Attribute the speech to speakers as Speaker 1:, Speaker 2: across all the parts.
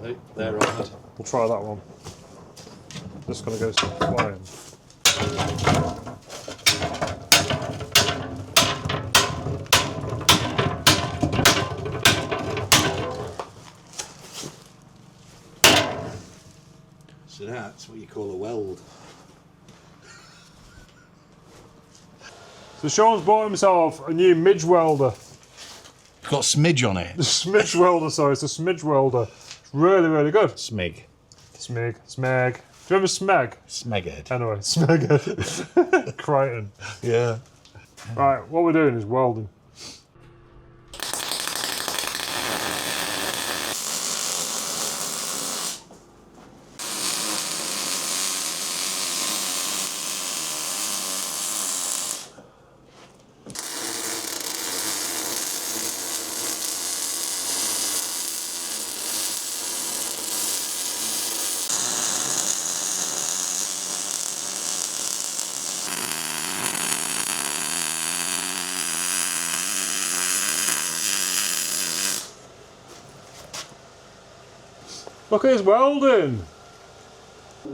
Speaker 1: So they're on it.
Speaker 2: We'll try that one. Just gonna go flying.
Speaker 1: So that's what you call a weld.
Speaker 2: So Sean's bought himself a new midge welder.
Speaker 1: It's got smidge on it.
Speaker 2: The smidge welder, sorry, it's a smidge welder. It's really, really good.
Speaker 1: Smig.
Speaker 2: Smeg. Smeg. Do you remember Smeg?
Speaker 1: Smeghead.
Speaker 2: Anyway, Smeghead. Crichton.
Speaker 1: Yeah.
Speaker 2: Right, what we're doing is welding. Look at his welding!
Speaker 1: I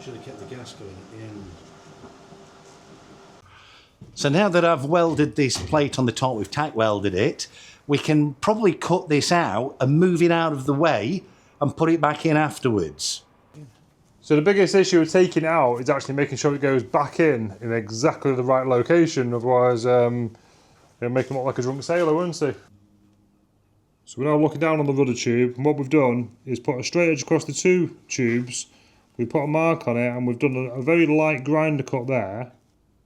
Speaker 1: should have kept the gas going at the end. So now that I've welded this plate on the top, we've tack welded it, we can probably cut this out and move it out of the way and put it back in afterwards.
Speaker 2: So the biggest issue with taking it out is actually making sure it goes back in exactly the right location, otherwise it'll make him look like a drunk sailor, won't he? So we're now looking down on the rudder tube, and what we've done is put a straight edge across the two tubes, we've put a mark on it, and we've done a very light grinder cut there.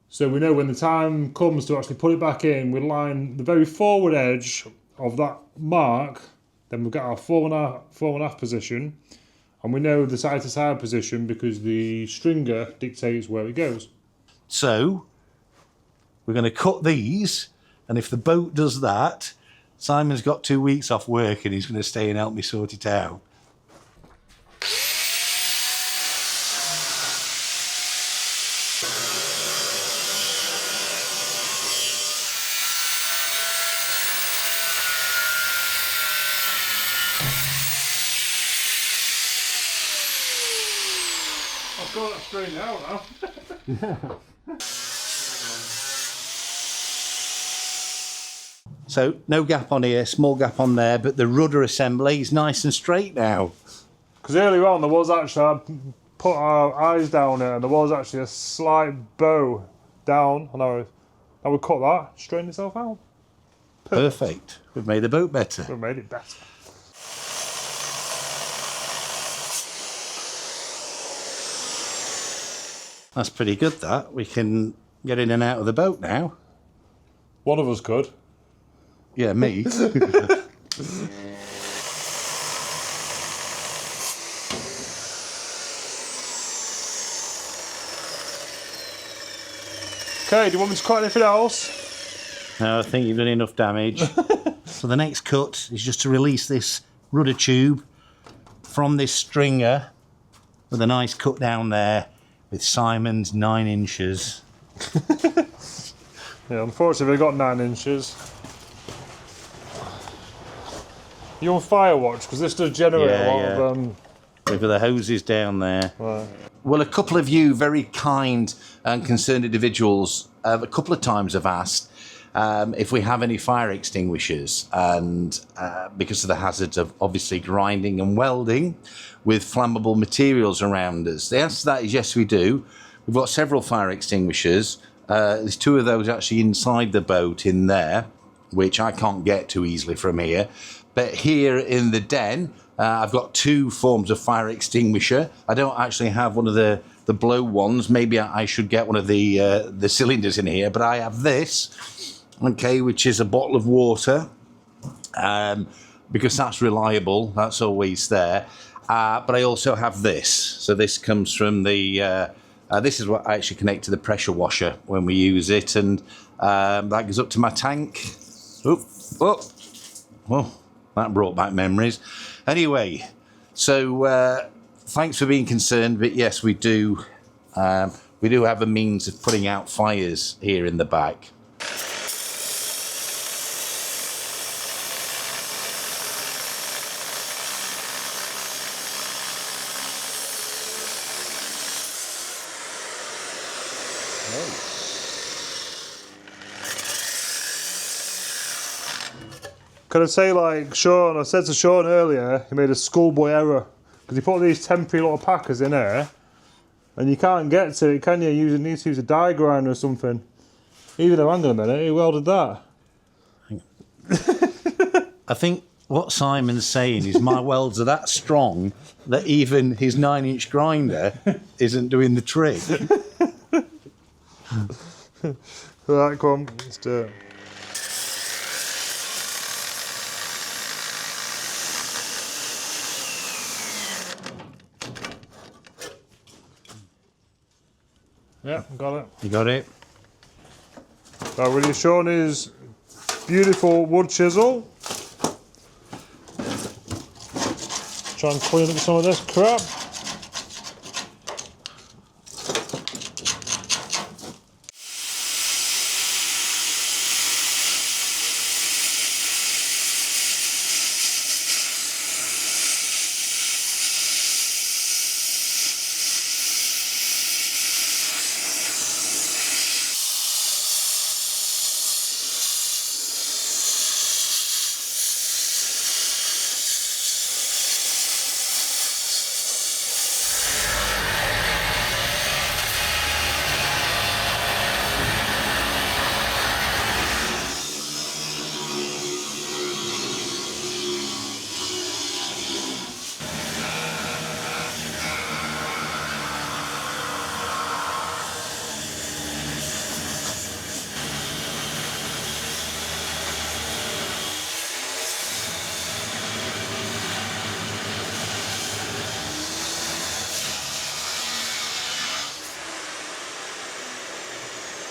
Speaker 2: So we know when the time comes to actually put it back in, we line the very forward edge of that mark, then we've got our fore and aft position, and we know the side to side position because the stringer dictates where it goes.
Speaker 1: So we're going to cut these, and if the boat does that, Simon's got 2 weeks off work and he's going to stay and help me sort it out.
Speaker 2: I've got that straightened out now.
Speaker 1: So no gap on here, small gap on there, but the rudder assembly is nice and straight now.
Speaker 2: Because earlier on there was actually, I put our eyes down it and there was actually a slight bow down. And I would cut that, straighten itself out.
Speaker 1: Perfect. We've made the boat better.
Speaker 2: We've made it better.
Speaker 1: That's pretty good, that. We can get in and out of the boat now.
Speaker 2: One of us could.
Speaker 1: Yeah, me.
Speaker 2: Okay, do you want me to cut anything else?
Speaker 1: No, I think you've done enough damage. So the next cut is just to release this rudder tube from this stringer with a nice cut down there with Simon's 9 inches.
Speaker 2: Yeah, unfortunately we've got 9 inches. You on fire watch? Because this does generate a lot of...
Speaker 1: With the hoses down there.
Speaker 2: Right.
Speaker 1: Well, a couple of you very kind and concerned individuals a couple of times have asked if we have any fire extinguishers, and because of the hazards of obviously grinding and welding with flammable materials around us. The answer to that is yes, we do. We've got several fire extinguishers. There's 2 of those actually inside the boat in there, which I can't get to easily from here. But here in the den, I've got 2 forms of fire extinguisher. I don't actually have one of the blow ones. Maybe I should get one of the cylinders in here. But I have this, okay, which is a bottle of water, because that's reliable. That's always there. But I also have this. So this comes from the... this is what I actually connect to the pressure washer when we use it, and that goes up to my tank. Oh, that brought back memories. Anyway, so thanks for being concerned, but yes, we do have a means of putting out fires here in the back.
Speaker 2: Can I say, like Sean, I said to Sean earlier, he made a schoolboy error. Because he put these temporary little packers in here, and you can't get to it, can you? You need to use a die grinder or something. Even though, hang on a minute, who welded that?
Speaker 1: I think what Simon's saying is my welds are that strong that even his 9-inch grinder isn't doing the trick.
Speaker 2: Right, come on, let's do it. Yeah, got it.
Speaker 1: You got it?
Speaker 2: Now we're showing his beautiful wood chisel. Try and clean up some of this crap.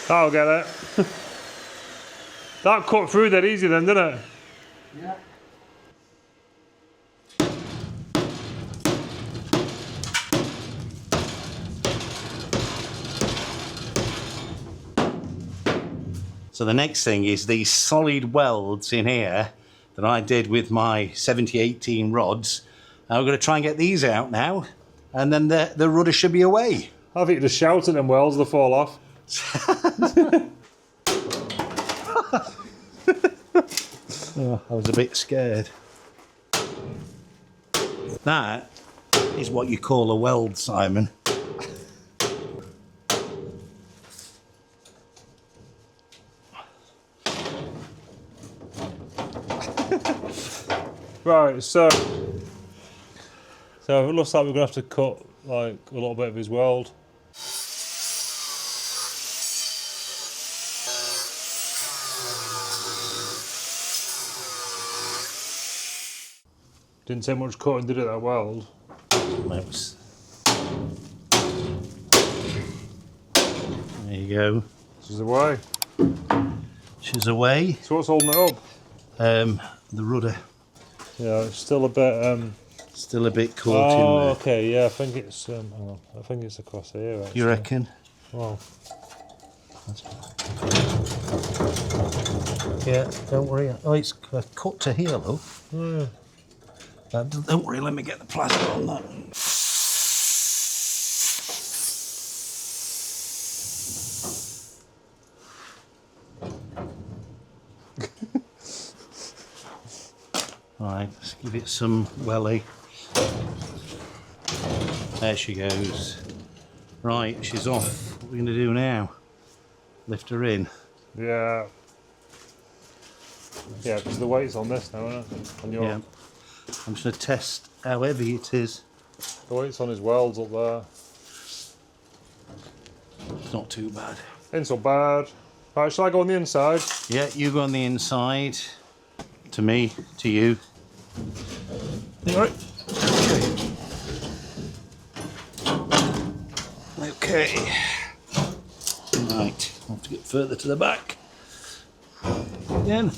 Speaker 2: I'll get it. That cut through that easy then, didn't it?
Speaker 1: Yeah. So the next thing is these solid welds in here that I did with my 7018 rods. We're going to try and get these out now, and then the rudder should be away.
Speaker 2: I think you just shout at them welds, they'll fall off.
Speaker 1: Oh, I was a bit scared. That is what you call a weld, Simon.
Speaker 2: Right, so it looks like we're gonna have to cut like a little bit of his weld. Didn't take much cutting, did it, that weld?
Speaker 1: There you go.
Speaker 2: She's away.
Speaker 1: She's away.
Speaker 2: So what's holding it up?
Speaker 1: The rudder.
Speaker 2: Yeah, it's still a bit.
Speaker 1: Still a bit caught in
Speaker 2: Oh,
Speaker 1: there.
Speaker 2: okay. Yeah, I think it's. Hang on. I think it's across here. Actually.
Speaker 1: You reckon?
Speaker 2: Well.
Speaker 1: Yeah, don't worry. Oh, it's cut to here, though.
Speaker 2: Yeah.
Speaker 1: Don't worry, let me get the plaster on that. Right, let's give it some welly. There she goes. Right, she's off. What are we going to do now? Lift her in.
Speaker 2: Yeah. Yeah, because the weight's on this now, isn't it? On your,
Speaker 1: Yeah. I'm just going to test how heavy it is.
Speaker 2: The weight's on his welds up there.
Speaker 1: It's not too bad.
Speaker 2: Ain't so bad. Right, shall I go on the inside?
Speaker 1: Yeah, you go on the inside. To me, to you.
Speaker 2: You alright?
Speaker 1: Okay. Right, I'll have to get further to the back. Again.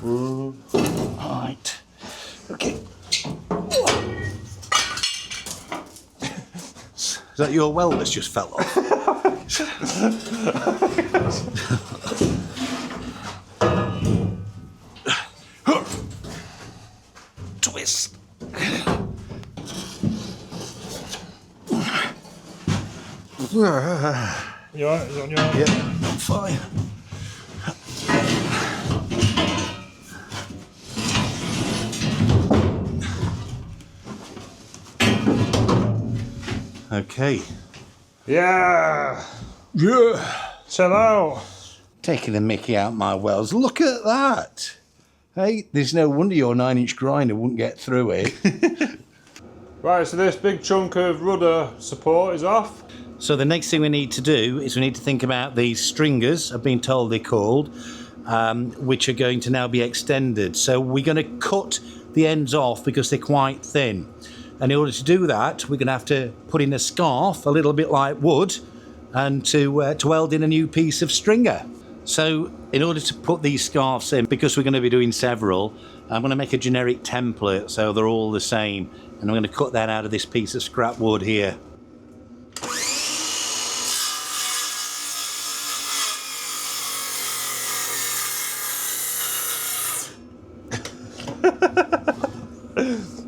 Speaker 1: Right. Okay. Is that your weld that's just fell off?
Speaker 2: You alright? Is it on your arm?
Speaker 1: Yeah, I'm fine. Okay.
Speaker 2: Yeah!
Speaker 1: Yeah.
Speaker 2: Chill out!
Speaker 1: Taking the mickey out my welds. Look at that. Hey, there's no wonder your 9-inch grinder wouldn't get through it.
Speaker 2: Right, so this big chunk of rudder support is off.
Speaker 1: So the next thing we need to do is we need to think about these stringers, I've been told they're called, which are going to now be extended. So we're going to cut the ends off because they're quite thin. And in order to do that, we're going to have to put in a scarf, a little bit like wood, and to weld in a new piece of stringer. So in order to put these scarves in, because we're going to be doing several, I'm going to make a generic template so they're all the same. And I'm going to cut that out of this piece of scrap wood here.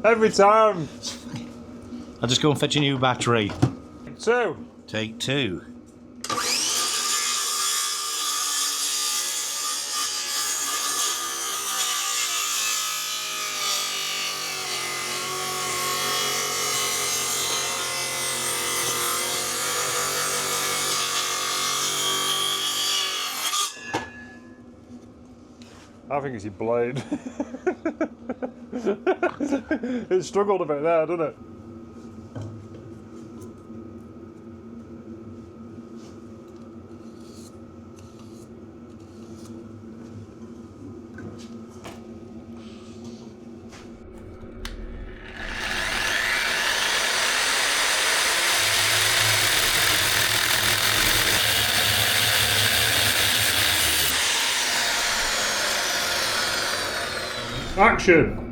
Speaker 2: Every time.
Speaker 1: I'll just go and fetch a new battery. Take two.
Speaker 2: I think it's your blade. It struggled a bit there, didn't it? Action!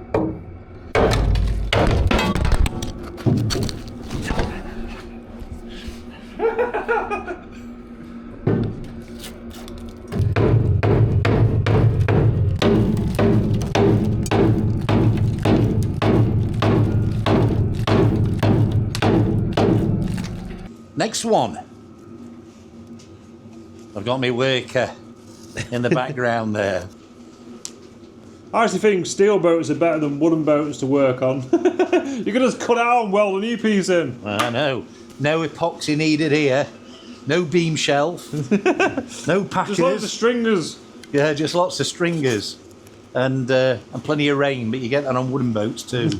Speaker 1: Next one. I've got my worker in the background there.
Speaker 2: I actually think steel boats are better than wooden boats to work on. You can just cut it out and weld a new piece in.
Speaker 1: I know. No epoxy needed here. No beam shelf. No packers.
Speaker 2: Just loads of stringers.
Speaker 1: Yeah, just lots of stringers. And plenty of rain, but you get that on wooden boats too.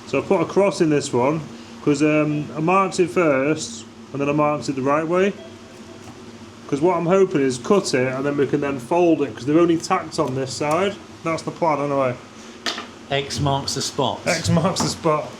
Speaker 2: So I put a cross in this one because I marked it first and then I marked it the right way. Because what I'm hoping is cut it and then we can then fold it because they're only tacked on this side. That's the plan anyway.
Speaker 1: X marks the spot.
Speaker 2: X marks the spot.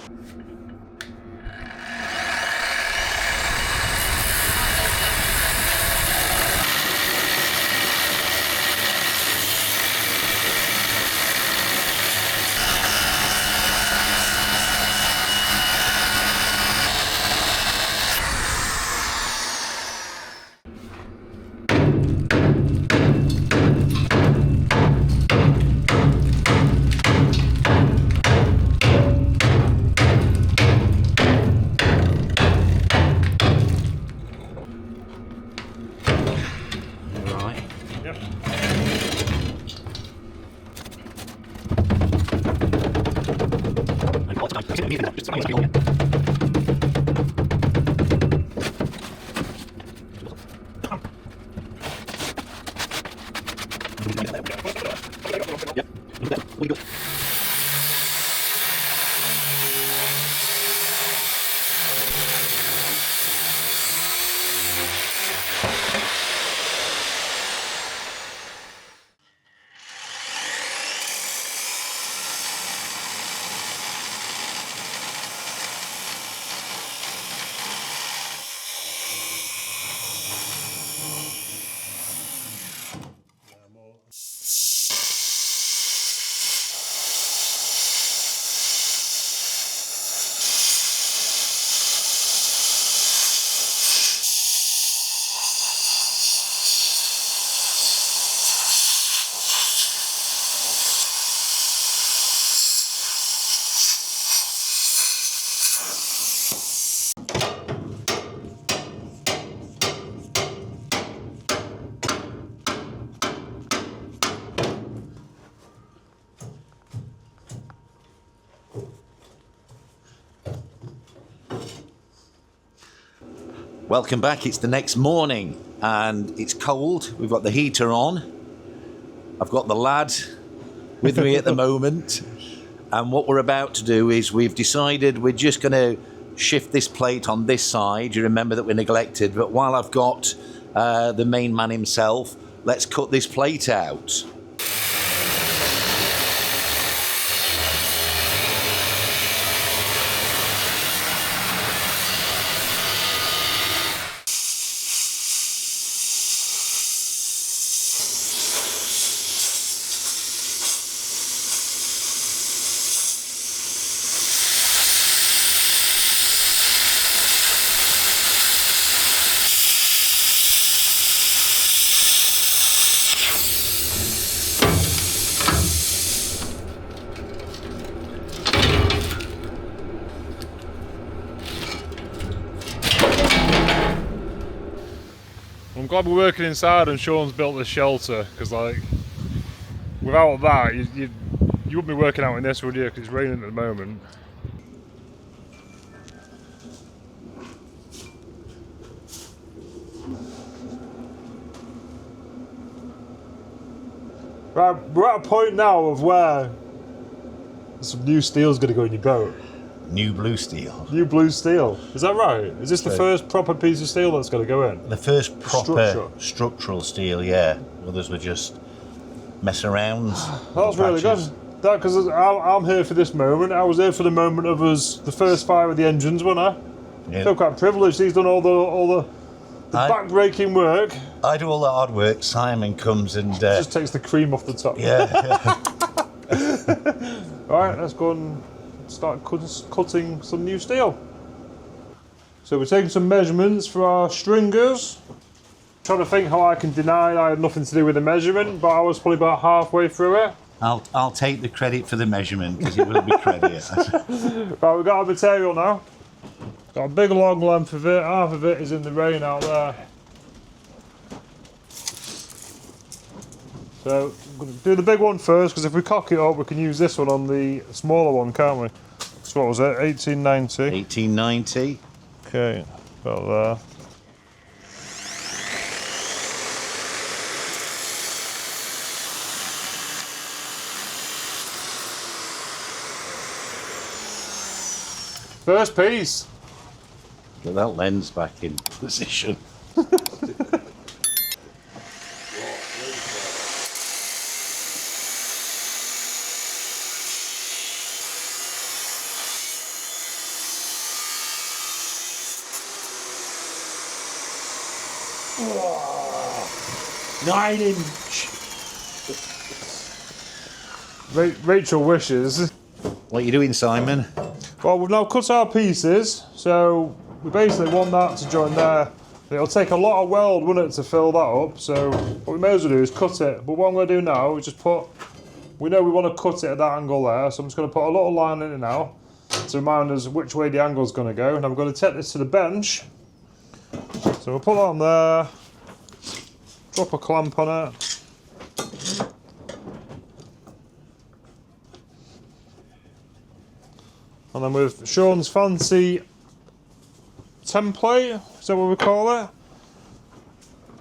Speaker 1: Welcome back. It's the next morning and it's cold. We've got the heater on. I've got the lad with me at the moment. And what we're about to do is we've decided we're just going to shift this plate on this side. You remember that we neglected, but while I've got the main man himself, let's cut this plate out.
Speaker 2: I'm glad we're working inside and Sean's built this shelter, because like without that you wouldn't be working out in this, would you? Because it's raining at the moment. Right, we're at a point now of where some new steel's going to go in your boat.
Speaker 1: New blue steel.
Speaker 2: New blue steel. Is that right? Is this the first proper piece of steel that's going to go in?
Speaker 1: The first proper structural steel, yeah. Others were just mess around.
Speaker 2: That's really good. That, because I'm here for this moment. I was here for the moment of us, the first fire with the engines, wasn't I?
Speaker 1: Yeah.
Speaker 2: I feel quite privileged. He's done all the back-breaking work.
Speaker 1: I do all the hard work. Simon comes and
Speaker 2: just takes the cream off the top.
Speaker 1: Yeah.
Speaker 2: All right, let's go and start cutting some new steel. So we're taking some measurements for our stringers. Trying to think how I can deny I had nothing to do with the measurement, but I was probably about halfway through it.
Speaker 1: I'll take the credit for the measurement because it will be credit.
Speaker 2: Right, we've got our material now. Got a big long length of it. Half of it is in the rain out there. So I'm going to do the big one first, because if we cock it up we can use this one on the smaller one, can't we? So what was it? 1890?
Speaker 1: 1890.
Speaker 2: Okay, about there. First piece.
Speaker 1: Get that lens back in position.
Speaker 2: Oh, 9-inch. Rachel wishes.
Speaker 1: What are you doing, Simon?
Speaker 2: Well, we've now cut our pieces, so we basically want that to join there. It'll take a lot of weld, wouldn't it, to fill that up, so what we may as well do is cut it. But what I'm going to do now is just we know we want to cut it at that angle there, so I'm just going to put a little line in it now to remind us which way the angle's going to go. And I'm going to take this to the bench. So we'll put that on there, drop a clamp on it. And then with Sean's fancy template, is that what we call it?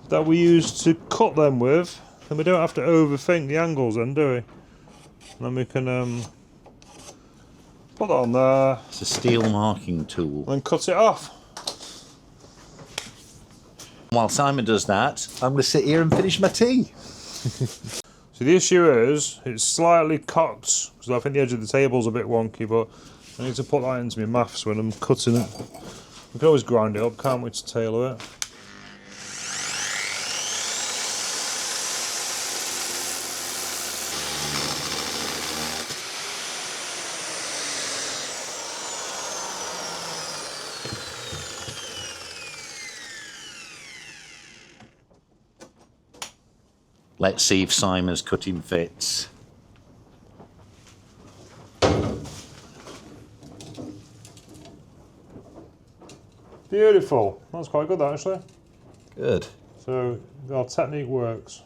Speaker 2: That we use to cut them with, then we don't have to overthink the angles then, do we? And then we can put that on there.
Speaker 1: It's a steel marking tool.
Speaker 2: And cut it off.
Speaker 1: While Simon does that, I'm going to sit here and finish my tea.
Speaker 2: So the issue is, it's slightly cocked, because I think the edge of the table's a bit wonky, but I need to put that into my maths when I'm cutting it. We can always grind it up, can't we, to tailor it?
Speaker 1: Let's see if Simon's cutting fits.
Speaker 2: Beautiful. That's quite good, that, actually.
Speaker 1: Good.
Speaker 2: So our technique works.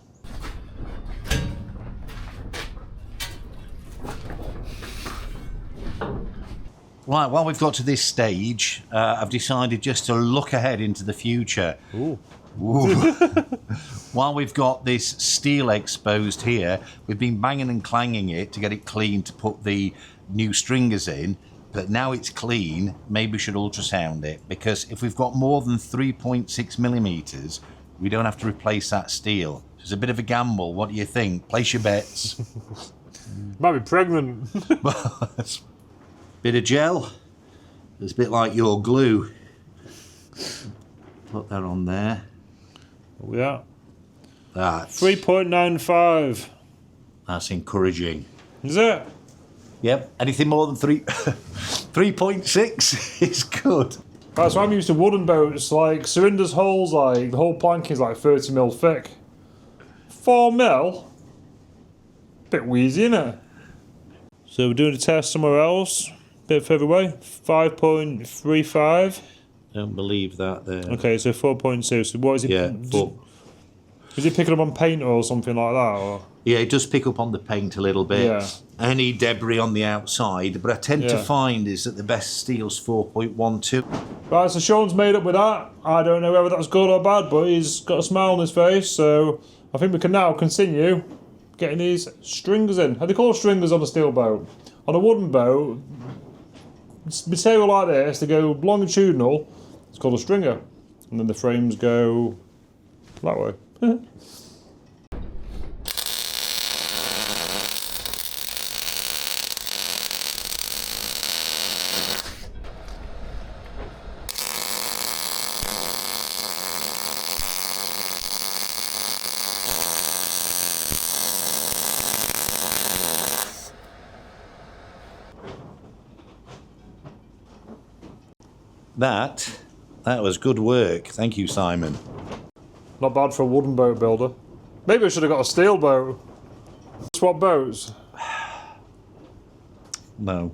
Speaker 1: Right, while we've got to this stage, I've decided just to look ahead into the future.
Speaker 2: Ooh.
Speaker 1: Ooh. While we've got this steel exposed here, we've been banging and clanging it to get it clean to put the new stringers in. But now it's clean, maybe we should ultrasound it, because if we've got more than 3.6 millimeters, we don't have to replace that steel. It's a bit of a gamble. What do you think? Place your bets.
Speaker 2: Might be pregnant.
Speaker 1: Bit of gel. It's a bit like your glue. Put that on there.
Speaker 2: Oh, yeah.
Speaker 1: That's
Speaker 2: 3.95.
Speaker 1: That's encouraging.
Speaker 2: Is it?
Speaker 1: Yep. Anything more than 3.6 is good.
Speaker 2: Right, so I'm used to wooden boats. Like Surinder's holes, like the whole plank is like 30 mil thick. 4 mil. Bit wheezy, isn't it? So we're doing a test somewhere else. Bit further away, 5.35.
Speaker 1: Don't believe that there.
Speaker 2: Okay, so 4.2. So what is it?
Speaker 1: Yeah,
Speaker 2: Is it picking up on paint or something like that? Or?
Speaker 1: Yeah, it does pick up on the paint a little bit.
Speaker 2: Yeah.
Speaker 1: Any debris on the outside, but I tend to
Speaker 2: Yeah.
Speaker 1: find is that the best steel's 4.12.
Speaker 2: Right, so Sean's made up with that. I don't know whether that's good or bad, but he's got a smile on his face, so I think we can now continue getting these stringers in. Are they called stringers on a steel boat? On a wooden boat, material like this, they go longitudinal, it's called a stringer. And then the frames go that way.
Speaker 1: That was good work. Thank you, Simon.
Speaker 2: Not bad for a wooden boat builder. Maybe I should have got a steel boat. Swap boats.
Speaker 1: No.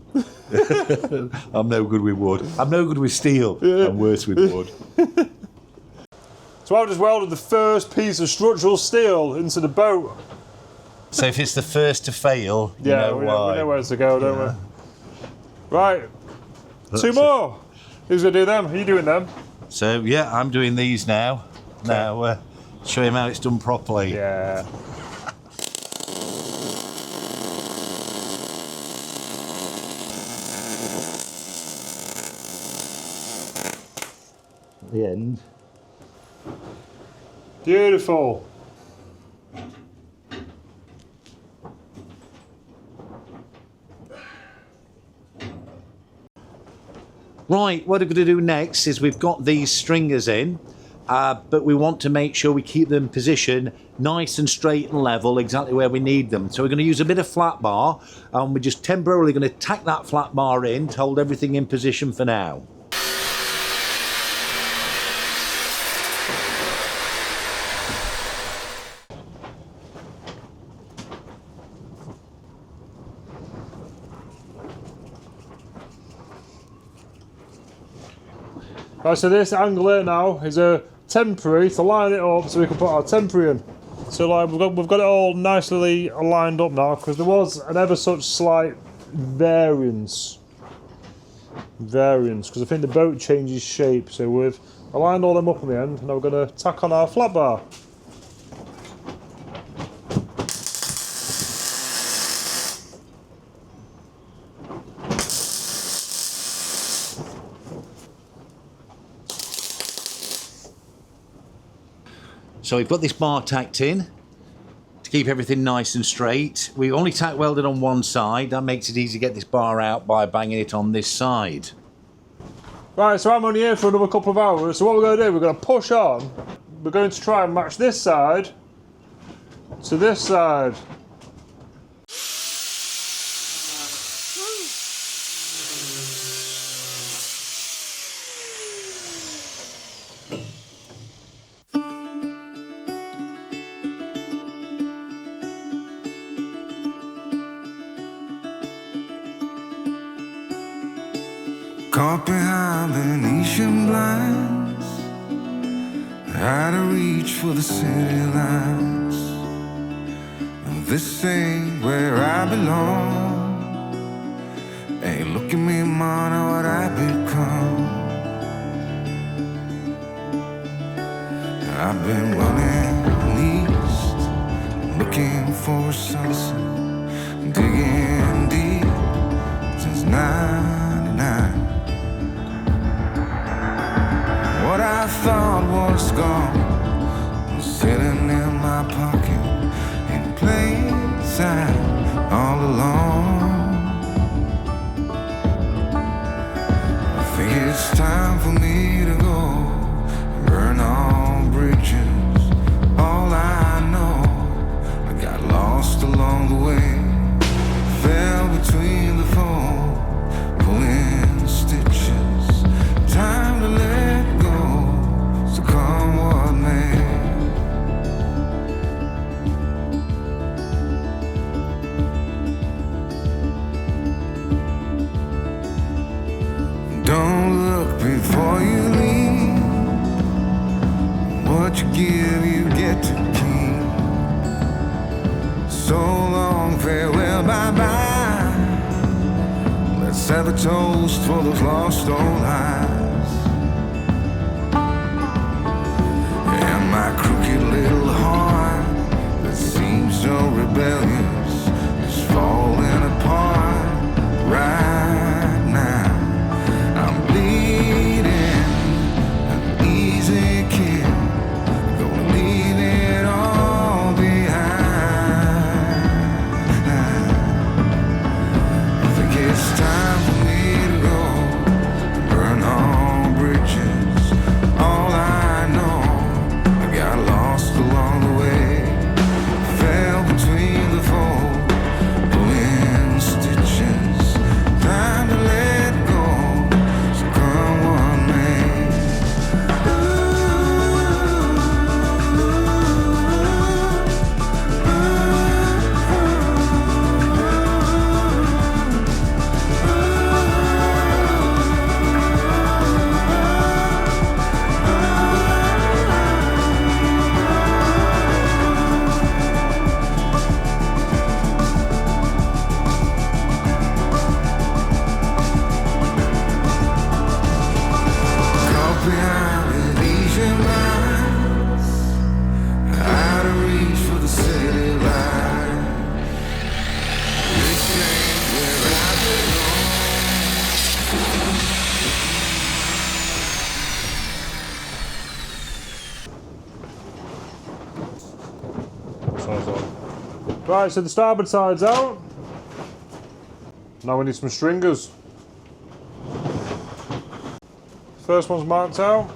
Speaker 1: I'm no good with wood. I'm no good with steel.
Speaker 2: Yeah.
Speaker 1: I'm worse with wood.
Speaker 2: So I've just welded the first piece of structural steel into the boat.
Speaker 1: So if it's the first to fail, you
Speaker 2: Yeah,
Speaker 1: know
Speaker 2: we
Speaker 1: why.
Speaker 2: know where to go, don't we? Right,
Speaker 1: That's
Speaker 2: two more. Who's going to do them? Are you doing them?
Speaker 1: So, yeah, I'm doing these now. Now, show him how it's done properly.
Speaker 2: Yeah.
Speaker 1: At the end.
Speaker 2: Beautiful.
Speaker 1: Right, what we're going to do next is we've got these stringers in, but we want to make sure we keep them positioned nice and straight and level, exactly where we need them. So we're going to use a bit of flat bar, and we're just temporarily going to tack that flat bar in to hold everything in position for now.
Speaker 2: Right, so this angle here now is a temporary to line it up so we can put our temporary in. So like we've got it all nicely lined up now because there was an ever such slight variance because I think the boat changes shape. So we've aligned all them up in the end, and now we're going to tack on our flat bar.
Speaker 1: So we've got this bar tacked in to keep everything nice and straight. We only tack welded on one side. That makes it easy to get this bar out by banging it on this side.
Speaker 2: Right, so I'm only here for another couple of hours. So what we're going to do, we're going to push on. We're going to try and match this side to this side.
Speaker 3: Caught behind Venetian blinds, out of reach for the city lights. This ain't where I belong, Hey, look at me, man, what I've become. I've been running east, looking for a sunset, digging deep since '99. What I thought was gone was sitting in my pocket in plain sight all along. I think it's time for me to go, burn all bridges. All I know, I got lost along the way, fell between the foam, pulling stitches. Time to let go, so come what may. Don't look before you leave. What you give, you get to keep. So long, farewell, bye-bye. Let's have a toast for those lost old eyes. And my crooked little heart that seems so rebellious is falling apart right now. I'm bleeding, an easy kid, gonna leave it all behind. I think it's time for me to go, burn all bridges. All I know, I got lost along the way, fell between the fold, pulling stitches. Time to let go, so come what may. Caught behind Venetian lines, out of reach for the city line. This ain't where I
Speaker 2: Right, so the starboard side's out. Now we need some stringers. First one's marked out.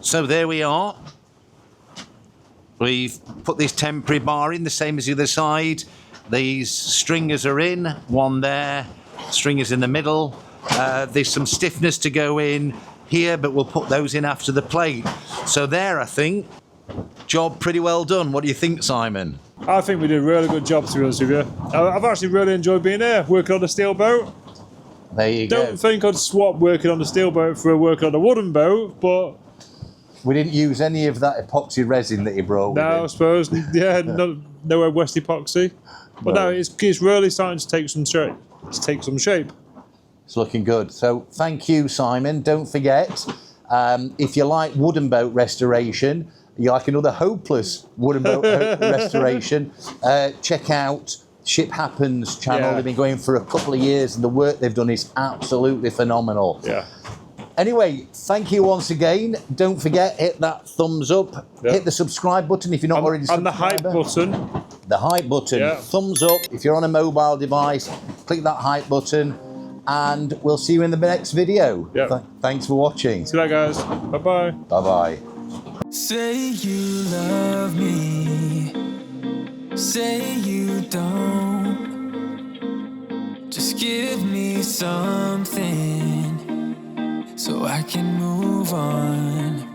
Speaker 1: So there we are. We've put this temporary bar in, the same as the other side. These stringers are in, one there, stringers in the middle. There's some stiffness to go in here, but we'll put those in after the plate. So there, I think, job pretty well done. What do you think, Simon?
Speaker 2: I think we did a really good job, to be honest with you. I've actually really enjoyed being here, working on a steel boat.
Speaker 1: There you go.
Speaker 2: Don't think I'd swap working on a steel boat for working on a wooden boat, but
Speaker 1: We didn't use any of that epoxy resin that you brought with
Speaker 2: no, I
Speaker 1: him.
Speaker 2: suppose, yeah, no West epoxy. But no, it's really starting to take some shape.
Speaker 1: It's looking good. So thank you, Simon. Don't forget, if you like wooden boat restoration, you like another hopeless wooden boat restoration, check out Ship Happens channel.
Speaker 2: Yeah.
Speaker 1: They've been going for a couple of years and the work they've done is absolutely phenomenal.
Speaker 2: Yeah.
Speaker 1: Anyway, thank you once again. Don't forget, hit that thumbs up.
Speaker 2: Yeah.
Speaker 1: Hit the subscribe button if you're not already
Speaker 2: And
Speaker 1: subscribed.
Speaker 2: the hype button.
Speaker 1: The hype button.
Speaker 2: Yeah.
Speaker 1: Thumbs up. If you're on a mobile device, click that hype button. And we'll see you in the next video.
Speaker 2: Yeah.
Speaker 1: Thanks for watching.
Speaker 2: See you later, guys. Bye-bye.
Speaker 1: Bye-bye.
Speaker 3: Say you love me. Say you
Speaker 4: you don't. Just give me something so I can move on.